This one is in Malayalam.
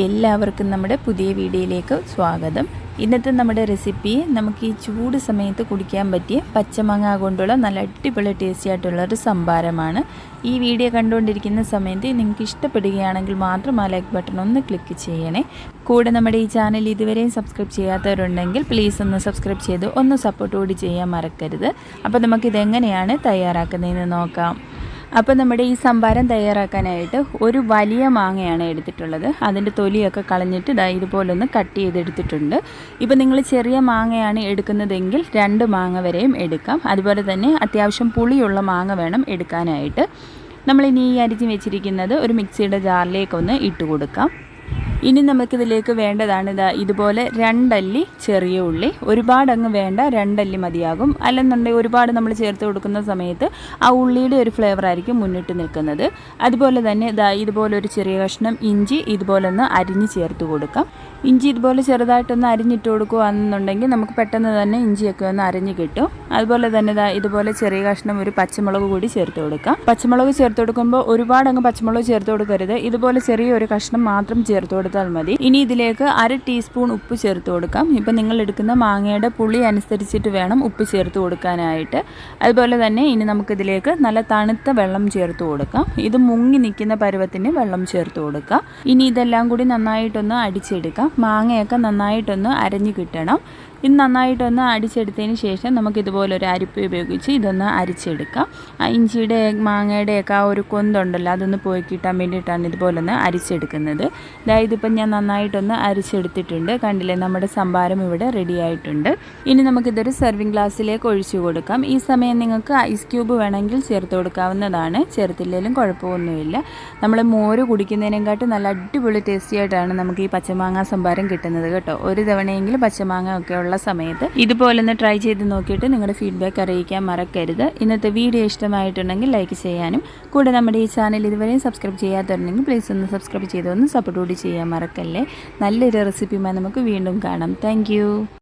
എല്ലാവർക്കും നമ്മുടെ പുതിയ വീഡിയോയിലേക്ക് സ്വാഗതം. ഇന്നത്തെ നമ്മുടെ റെസിപ്പി നമുക്ക് ഈ ചൂട് സമയത്ത് കുടിക്കാൻ പറ്റിയ പച്ചമാങ്ങ കൊണ്ടുള്ള നല്ല അടിപൊളി ടേസ്റ്റി ആയിട്ടുള്ള ഒരു സംഭാരമാണ്. ഈ വീഡിയോ കണ്ടുകൊണ്ടിരിക്കുന്ന സമയത്ത് നിങ്ങൾക്ക് ഇഷ്ടപ്പെടുകയാണെങ്കിൽ മാത്രം ആ ലൈക്ക് ബട്ടൺ ഒന്ന് ക്ലിക്ക് ചെയ്യണേ. കൂടെ നമ്മുടെ ഈ ചാനൽ ഇതുവരെയും സബ്സ്ക്രൈബ് ചെയ്യാത്തവരുണ്ടെങ്കിൽ പ്ലീസ് ഒന്ന് സബ്സ്ക്രൈബ് ചെയ്ത് ഒന്ന് സപ്പോർട്ട് കൂടി ചെയ്യാൻ മറക്കരുത്. അപ്പോൾ നമുക്കിതെങ്ങനെയാണ് തയ്യാറാക്കുന്നതെന്ന് നോക്കാം. അപ്പോൾ നമ്മുടെ ഈ സംഭാരം തയ്യാറാക്കാനായിട്ട് ഒരു വലിയ മാങ്ങയാണ് എടുത്തിട്ടുള്ളത്. അതിൻ്റെ തൊലിയൊക്കെ കളഞ്ഞിട്ട് ഇതുപോലൊന്ന് കട്ട് ചെയ്തെടുത്തിട്ടുണ്ട്. ഇപ്പോൾ നിങ്ങൾ ചെറിയ മാങ്ങയാണ് എടുക്കുന്നതെങ്കിൽ 2 മാങ്ങ വരെയും എടുക്കാം. അതുപോലെ തന്നെ അത്യാവശ്യം പുളിയുള്ള മാങ്ങ വേണം എടുക്കാനായിട്ട്. നമ്മളിനി ഈ അരിഞ്ഞ് വെച്ചിരിക്കുന്നത് ഒരു മിക്സിയുടെ ജാറിലേക്കൊന്ന് ഇട്ട് കൊടുക്കാം. ഇനി നമുക്കിതിലേക്ക് വേണ്ടതാണ് ഇതുപോലെ 2 അല്ലി ചെറിയ ഉള്ളി. ഒരുപാട് അങ്ങ് വേണ്ട, 2 അല്ലി മതിയാകും. അല്ലെന്നുണ്ടെങ്കിൽ ഒരുപാട് നമ്മൾ ചേർത്ത് കൊടുക്കുന്ന സമയത്ത് ആ ഉള്ളിയുടെ ഒരു ഫ്ലേവർ ആയിരിക്കും മുന്നിട്ട് നിൽക്കുന്നത്. അതുപോലെ തന്നെ ഇതുപോലെ ഒരു ചെറിയ കഷ്ണം ഇഞ്ചി ഇതുപോലെ ഒന്ന് അരിഞ്ഞ് ചേർത്ത് കൊടുക്കാം. ഇഞ്ചി ഇതുപോലെ ചെറുതായിട്ടൊന്ന് അരിഞ്ഞിട്ട് കൊടുക്കുകയാണെന്നുണ്ടെങ്കിൽ നമുക്ക് പെട്ടെന്ന് തന്നെ ഇഞ്ചിയൊക്കെ ഒന്ന് അരിഞ്ഞ് കിട്ടും. അതുപോലെ തന്നെ ഇതുപോലെ ചെറിയ കഷ്ണം ഒരു പച്ചമുളക് കൂടി ചേർത്ത് കൊടുക്കാം. പച്ചമുളക് ചേർത്ത് കൊടുക്കുമ്പോൾ ഒരുപാട് അങ്ങ് പച്ചമുളക് ചേർത്ത് കൊടുക്കരുത്. ഇതുപോലെ ചെറിയൊരു കഷ്ണം മാത്രം ചേർത്ത് കൊടുത്താൽ മതി. ഇനി ഇതിലേക്ക് 1/2 ടീസ്പൂൺ ഉപ്പ് ചേർത്ത് കൊടുക്കാം. ഇപ്പം നിങ്ങൾ എടുക്കുന്ന മാങ്ങയുടെ പുളി അനുസരിച്ചിട്ട് വേണം ഉപ്പ് ചേർത്ത് കൊടുക്കാനായിട്ട്. അതുപോലെ തന്നെ ഇനി നമുക്കിതിലേക്ക് നല്ല തണുത്ത വെള്ളം ചേർത്ത് കൊടുക്കാം. ഇത് മുങ്ങി നിൽക്കുന്ന പരുവത്തിന് വെള്ളം ചേർത്ത് കൊടുക്കാം. ഇനി ഇതെല്ലാം കൂടി നന്നായിട്ടൊന്ന് അടിച്ചെടുക്കാം. മാങ്ങയൊക്കെ നന്നായിട്ടൊന്ന് അരഞ്ഞു കിട്ടണം. ഇത് നന്നായിട്ടൊന്ന് അടിച്ചെടുത്തതിന് ശേഷം നമുക്കിതുപോലെ ഒരു അരിപ്പ ഉപയോഗിച്ച് ഇതൊന്ന് അരിച്ചെടുക്കാം. ഇഞ്ചിയുടെ മാങ്ങയുടെയൊക്കെ ആ ഒരു കൊന്തുണ്ടല്ലോ അതൊന്ന് പോയി കിട്ടാൻ വേണ്ടിയിട്ടാണ് ഇതുപോലൊന്ന് അരിച്ചെടുക്കുന്നത്. ഇതിപ്പം ഞാൻ നന്നായിട്ടൊന്ന് അരിച്ചെടുത്തിട്ടുണ്ട്. കണ്ടില്ലേ, നമ്മുടെ സംഭാരം ഇവിടെ റെഡി ആയിട്ടുണ്ട്. ഇനി നമുക്കിതൊരു സെർവിങ് ഗ്ലാസ്സിലേക്ക് ഒഴിച്ചു കൊടുക്കാം. ഈ സമയം നിങ്ങൾക്ക് ഐസ് ക്യൂബ് വേണമെങ്കിൽ ചേർത്ത് കൊടുക്കാവുന്നതാണ്. ചേർത്തില്ലെങ്കിലും കുഴപ്പമൊന്നുമില്ല. നമ്മൾ മോര് കുടിക്കുന്നതിനെക്കാട്ടും നല്ല അടിപൊളി ടേസ്റ്റി ആയിട്ടാണ് നമുക്ക് ഈ പച്ചമാങ്ങ സംഭാരം കിട്ടുന്നത് കേട്ടോ. ഒരു തവണയെങ്കിലും പച്ചമാങ്ങ ഒക്കെ ഉള്ള സമയത്ത് ഇതുപോലൊന്ന് ട്രൈ ചെയ്ത് നോക്കിയിട്ട് നിങ്ങളുടെ ഫീഡ്ബാക്ക് അറിയിക്കാൻ മറക്കരുത്. ഇന്നത്തെ വീഡിയോ ഇഷ്ടമായിട്ടുണ്ടെങ്കിൽ ലൈക്ക് ചെയ്യാനും കൂടെ നമ്മുടെ ഈ ചാനൽ ഇതുവരെയും സബ്സ്ക്രൈബ് ചെയ്യാത്തവരുണ്ടെങ്കിൽ പ്ലീസ് ഒന്ന് സബ്സ്ക്രൈബ് ചെയ്തൊന്ന് സപ്പോർട്ട് കൂടി ചെയ്യാൻ മറക്കല്ലേ. നല്ലൊരു റെസിപ്പിയുമായി നമുക്ക് വീണ്ടും കാണാം. താങ്ക്